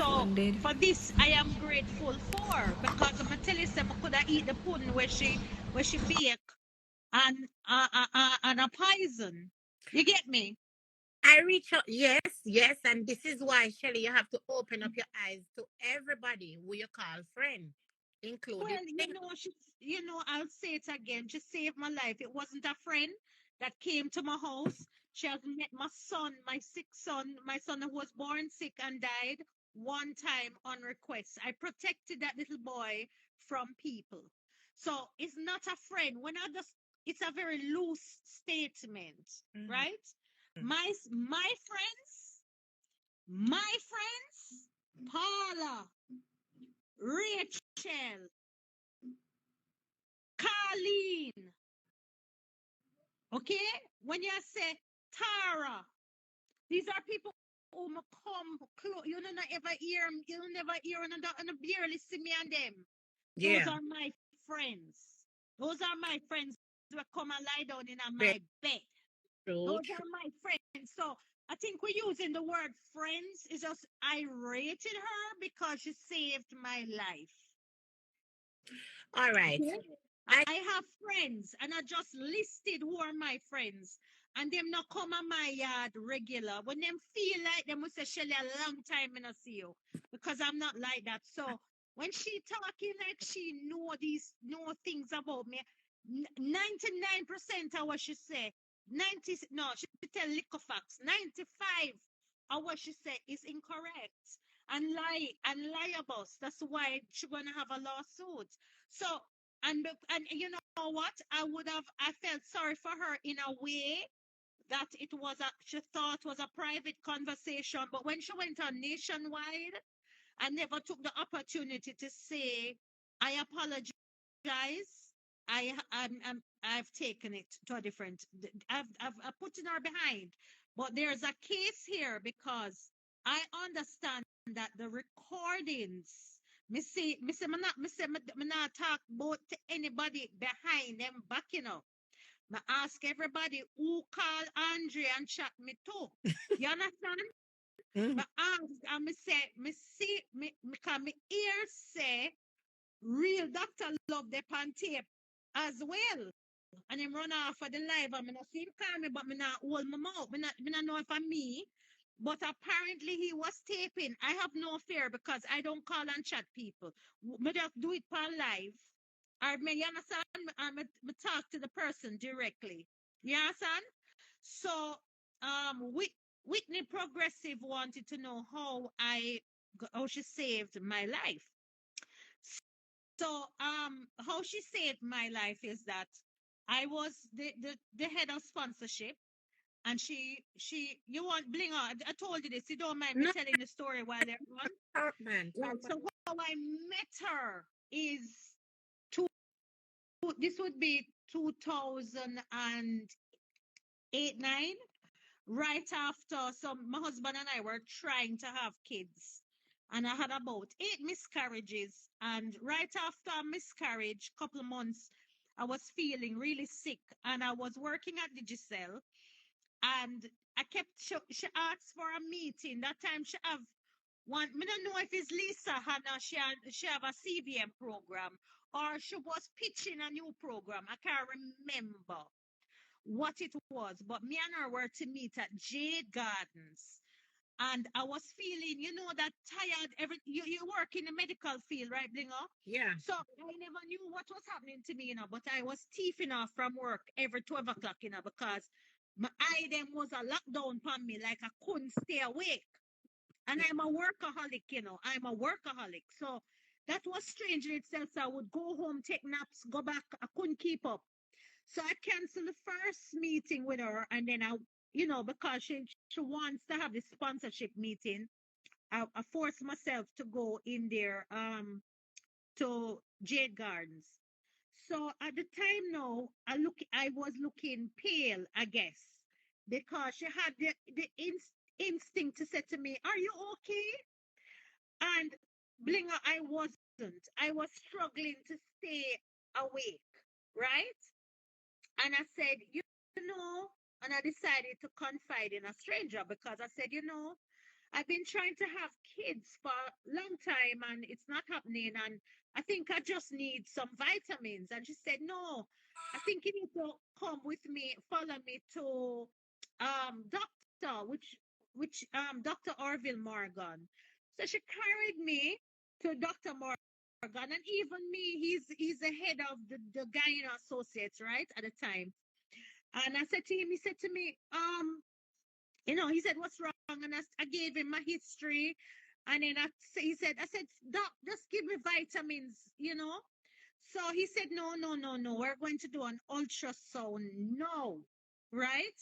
So Indeed. for this, I am grateful for because I'm tell you, I could have eat the pudding where she bake and a poison. You get me? I reach out, yes, yes, and this is why, Shelly, you have to open up your eyes to everybody who you call friend, including Well, me. I'll say it again. She saved my life. It wasn't a friend that came to my house. She has met my son, my sick son, my son who was born sick and died one time on request. I protected that little boy from people. So it's not a friend. It's a very loose statement, Mhm. right? My friends, Paula, Rachel, Carlene. Okay? When you say Tara, these are people who come close. You don't ever hear 'em, you don't never hear and barely see me and them. Those Yeah, are my friends. Those are my friends who come and lie down in very my bed. true, Those true. are my friends. So I think we're using the word friends. It's just I rated her because she saved my life. All right. Okay. I I have friends and I just listed who are my friends. And them not come on my yard regular. When them feel like them will say, Shelly, a long time in I see you. Because I'm not like that. So when she talking like she know things about me, 99% of what she say, 90 no, she tell Liquofax, 95 of what she say is incorrect and liable. That's why she's gonna have a lawsuit. So and you know what? I felt sorry for her in a way that she thought was a private conversation, but when she went on nationwide, I never took the opportunity to say I apologize. I've taken it to a different. I've put in her behind, but there's a case here because I understand that the recordings. Me not talk about to anybody behind them backing up. Me ask everybody who call Andre and chat me too. You understand? Me Mhm. ask and me say, me see, me can me ear say real Dr. Love the pan tape as well. And him run off of the live and me not see him call me, but me not hold my mouth. Me not know if I'm me. But apparently he was taping. I have no fear because I don't call and chat people. Me just do it per live. Or me, you understand? Me talk to the person directly. You understand? So Whitney Progressive wanted to know how she saved my life. So how she saved my life is that I was the head of sponsorship and she you want Blinga, I told you this, you don't mind me No, telling the story while they're on. talk, man. Right. Talk, man. So how I met her is two this would be 2008, 9, right after my husband and I were trying to have kids. And I had about 8 miscarriages. And right after a miscarriage, couple of months, I was feeling really sick. And I was working at Digicel. And she asked for a meeting. That time she have one, I don't know if it's Lisa Hannah, she have a CVM program or she was pitching a new program. I can't remember what it was, but me and her were to meet at Jade Gardens. And I was feeling, that tired. You work in the medical field, right, Blingo? Yeah. So I never knew what was happening to me, but I was thieving off from work every 12 o'clock, because my eye them was a lockdown upon me, like I couldn't stay awake. And I'm a workaholic, I'm a workaholic. So that was strange in itself. So I would go home, take naps, go back. I couldn't keep up. So I canceled the first meeting with her, and then because she wants to have the sponsorship meeting, I forced myself to go in there to Jade Gardens. So at the time now, I was looking pale, I guess, because she had instinct to say to me, "Are you okay?" And Blinga, I wasn't. I was struggling to stay awake, right? And I said, you know, and I decided to confide in a stranger because I said, I've been trying to have kids for a long time and it's not happening. And I think I just need some vitamins. And she said, no, I think you need to come with me, follow me to doctor, which Dr. Orville Morgan. So she carried me to Dr. Morgan. And even me, he's the head of the Guyana Associates, right? At the time. And I said to him, he said to me, he said, what's wrong? And I gave him my history. And then he said, Doc, just give me vitamins. So he said, no, no, no, no. We're going to do an ultrasound now. Right?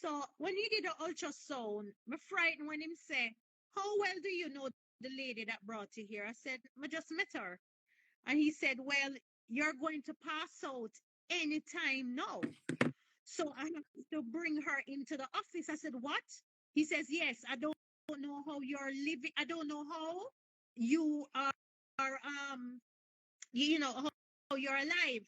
So when he did the ultrasound, I'm frightened when him say, how well do you know the lady that brought you here? I said, I just met her. And he said, well, you're going to pass out anytime now. So I have to bring her into the office. I said, what? He says, yes, I don't know how you're living. I don't know how you are how you're alive.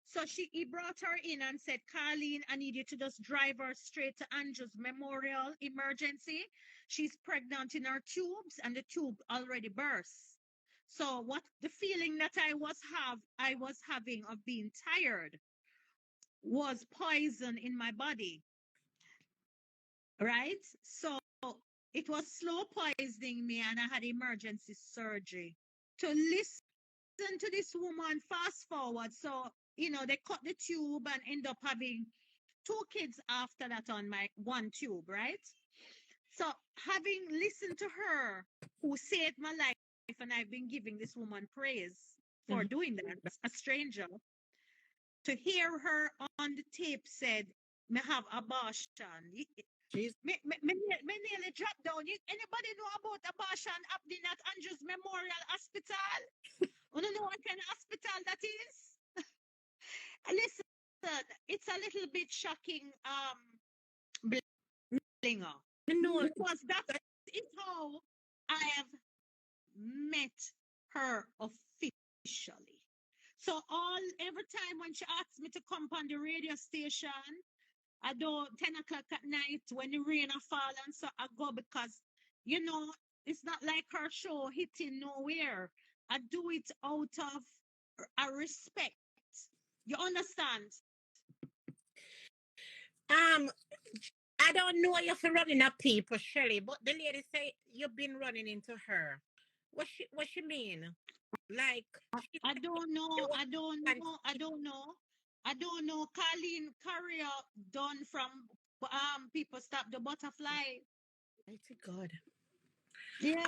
So he brought her in and said, Carlene, I need you to just drive her straight to Andrew's Memorial Emergency. She's pregnant in her tubes and the tube already burst. So what the feeling that I was having of being tired was poison in my body. Right? So it was slow poisoning me and I had emergency surgery. To listen to this woman, fast forward. So, they cut the tube and end up having 2 kids after that on my one tube, right? So having listened to her who saved my life, and I've been giving this woman praise for doing that, a stranger, to hear her on the tape said, me have abortion. Jeez. Me nearly dropped down. Anybody know about abortion happening at Andrews Memorial Hospital? You don't know what kind of hospital that is? Listen, it's a little bit shocking, Blinga. No. Because that is how I have met her officially. So every time when she asks me to come on the radio station, I do 10 o'clock at night when the rain a fall, and so I go because, it's not like her show hitting nowhere. I do it out of a respect. You understand? I don't know if you're running up people, Shelly, but the lady say you've been running into her. What she mean? Like she I don't know. you want I don't and know. I don't know. I don't know. Carlene Courier done from people stop the butterfly. mighty God. Yeah.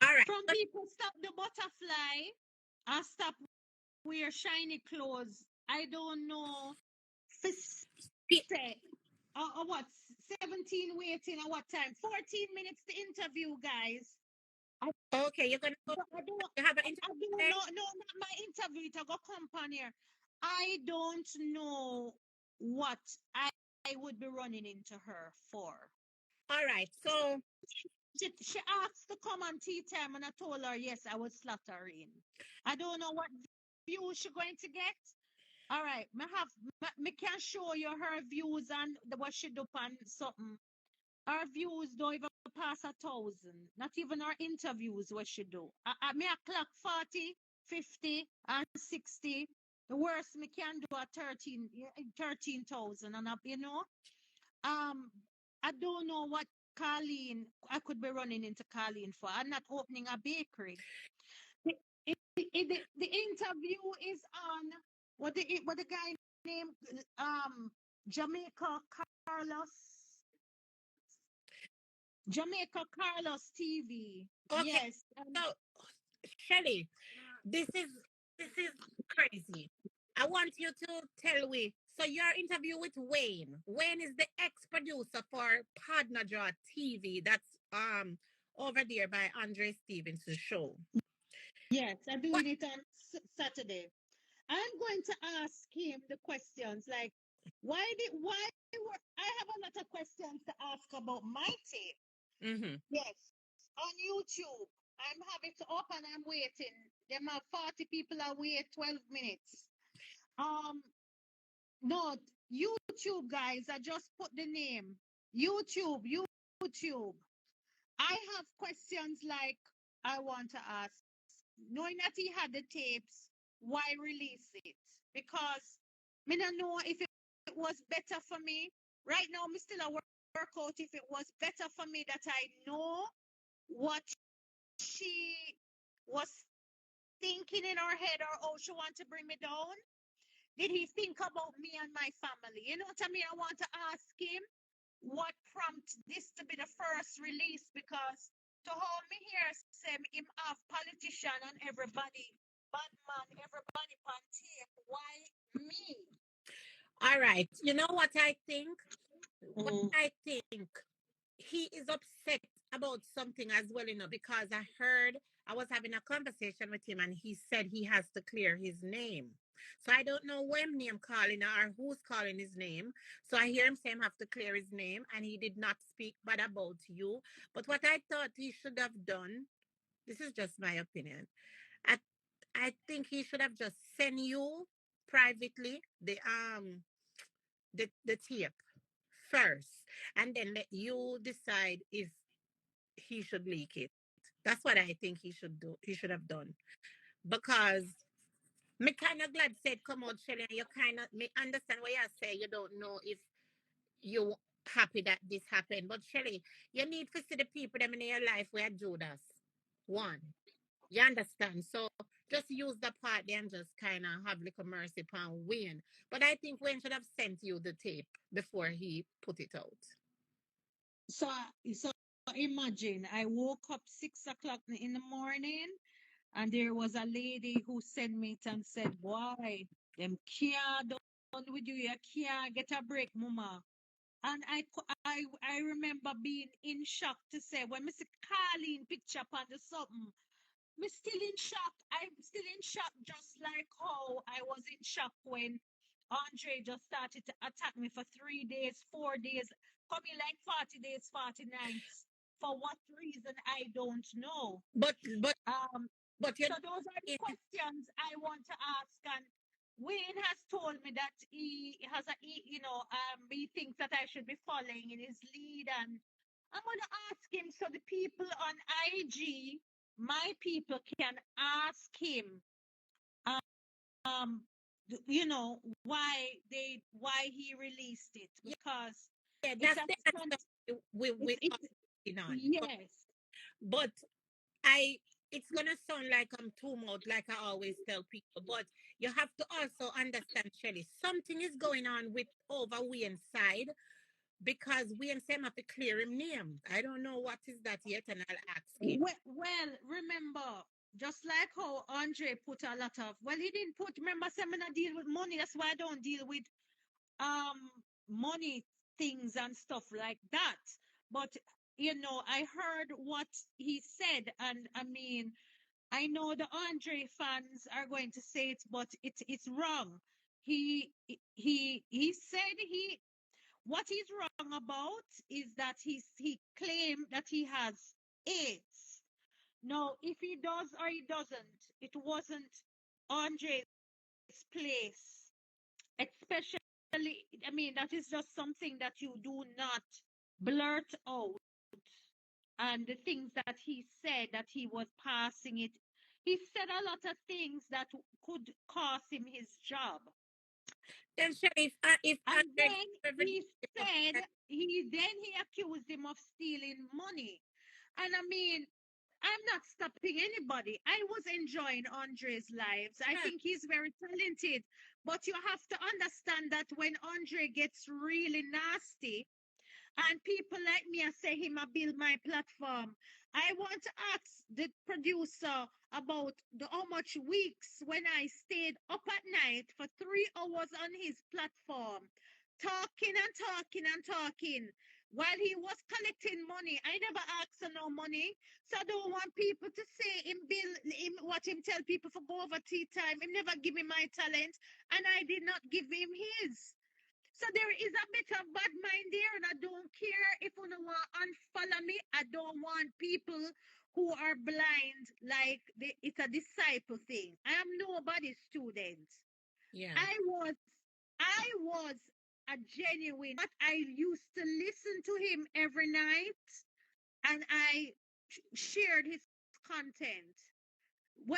All right. From But people stop the butterfly. I stop wear shiny clothes. I don't know. pe- Say, what? 17 waiting at what time? 14 minutes to interview, guys. I, okay, you're gonna go I don't. you have an I interview don't today? know. No, not my interview. To go company here. I don't know what I would be running into her for. All right. So She asked to come on tea time, and I told her yes, I would slot her in. I don't know what view she going to get. All right, me can show you her views and what she do on something. Her views don't even pass 1,000. Not even her interviews what she do. Me a clock 40, 50, and 60. The worst me can do at 13,000. And I don't know what Carlene I could be running into Carlene for. I'm not opening a bakery. The, the interview is on what the guy named Jamaica Carlos Jamaica Carlos TV. okay. Yes. So Shelly, this is crazy. I want you to tell me. So your interview with Wayne. Wayne is the ex-producer for Partner Draw TV. That's over there by Andre Stevens' show. Yes, I'm What? doing it on Saturday. I'm going to ask him the questions like I have a lot of questions to ask about my tape. Mm-hmm. Yes. On YouTube. I'm having to open, I'm waiting. There are 40 people I wait 12 minutes. Um no, YouTube guys, I just put the name. YouTube. I have questions like I want to ask. Knowing that he had the tapes, why release it? Because me don't know if it was better for me. Right now, me still a work out if it was better for me that I know what she was thinking in her head or how she want to bring me down. Did he think about me and my family? You know what I mean? I want to ask him what prompted this to be the first release because to hold me here, say him have politician and everybody, bad man, everybody on tape. Why me? All right. You know what I think? What Mm. I think he is upset about something as well, because I was having a conversation with him and he said he has to clear his name. So I don't know when name calling or who's calling his name. So I hear him say him have to clear his name and he did not speak bad about you. But what I thought he should have done, this is just my opinion. I I think he should have just sent you privately the tape first and then let you decide if he should leak it. That's what I think he should have done. Because me kind of glad said come out, Shelly, and you kind of me understand what you say. You don't know if you happy that this happened. But Shelly, you need to see the people them in your life where Judas. One. You understand? So just use the part there and just kind of have little mercy upon Wayne. But I think Wayne should have sent you the tape before he put it out. So, so imagine I woke up 6 o'clock in the morning and there was a lady who sent me it and said, "Boy, them can't done with you. You can't get a break, mama." And I remember being in shock to say when Mr. Carlene picture upon the something, me still in shock. I'm still in shock, just like how I was in shock when Andre just started to attack me for 3 days, 4 days, coming like 40 days, 40 nights. For what reason I don't know. But but Um, but you so those are the know, questions I want to ask. And Wayne has told me that he thinks that I should be following in his lead. And I'm going to ask him so the people on IG, my people, can ask him, um, why he released it because yeah, it's that's a the answer we it's are working on. yes. But I it's gonna sound like I'm too much, like I always tell people, but you have to also understand, Shelly, something is going on with over Wayne's side because Wayne Sam have to clear him name. I don't know what is that yet, and I'll ask him. Well, remember, just like how Andre put a lot of, well, he didn't put, remember, seminar deal with money. That's why I don't deal with um money things and stuff like that. But I heard what he said, and I mean, I know the Andre fans are going to say it, but it's wrong. He said what he's wrong about is that he claimed that he has AIDS. No, if he does or he doesn't, it wasn't Andre's place. Especially, I mean, that is just something that you do not blurt out. And the things that he said, that he was passing it, he said a lot of things that could cost him his job. Then Shelly, if And Andre then ever he said he accused him of stealing money. And I mean, I'm not stopping anybody. I was enjoying Andre's lives. I think he's very talented. But you have to understand that when Andre gets really nasty, and people like me I say him I build my platform. I want to ask the producer about how much weeks when I stayed up at night for 3 hours on his platform, talking and talking and talking while he was collecting money. I never asked for no money. So I don't want people to say him bill him what him tell people for go over tea time. Him never give me my talent and I did not give him his. So there is a bit of bad mind there, and I don't care if you don't want to unfollow me. I don't want people who are blind, like it's a disciple thing. I am nobody's student. yeah. I was, I was a genuine. But I used to listen to him every night. and I shared his content